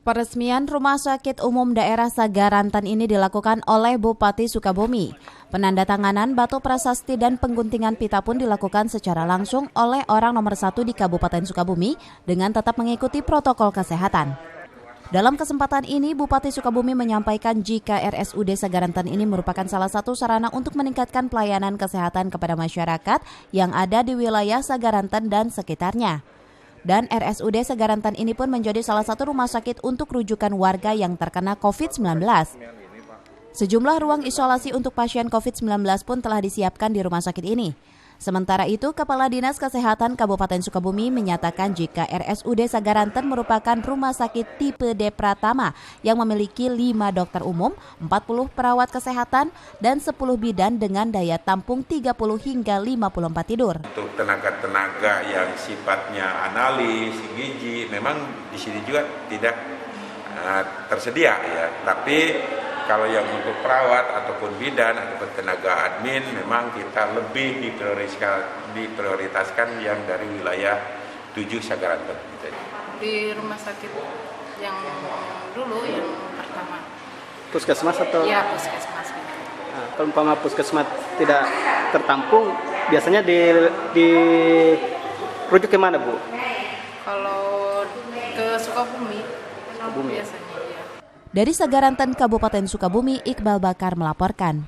Peresmian Rumah Sakit Umum Daerah Sagaranten ini dilakukan oleh Bupati Sukabumi. Penandatanganan batu prasasti dan pengguntingan pita pun dilakukan secara langsung oleh orang nomor 1 di Kabupaten Sukabumi dengan tetap mengikuti protokol kesehatan. Dalam kesempatan ini, Bupati Sukabumi menyampaikan jika RSUD Sagaranten ini merupakan salah satu sarana untuk meningkatkan pelayanan kesehatan kepada masyarakat yang ada di wilayah Sagaranten dan sekitarnya. Dan RSUD Sagaranten ini pun menjadi salah satu rumah sakit untuk rujukan warga yang terkena COVID-19. Sejumlah ruang isolasi untuk pasien COVID-19 pun telah disiapkan di rumah sakit ini. Sementara itu, Kepala Dinas Kesehatan Kabupaten Sukabumi menyatakan jika RSUD Sagaranten merupakan rumah sakit tipe D Pratama yang memiliki 5 dokter umum, 40 perawat kesehatan, dan 10 bidan dengan daya tampung 30 hingga 54 tidur. Untuk tenaga-tenaga yang sifatnya analis, gizi, memang di sini juga tidak tersedia ya. Tapi kalau yang untuk perawat ataupun bidan ataupun tenaga admin memang kita lebih diprioritaskan yang dari wilayah 7 Sagaranten. Di rumah sakit yang dulu yang pertama. Puskesmas atau? Iya, puskesmas. Nah, kalau umpama puskesmas tidak tertampung, biasanya dirujuk ke mana, Bu? Kalau ke Sukabumi biasanya. Dari Sagaranten, Kabupaten Sukabumi, Iqbal Bakar melaporkan.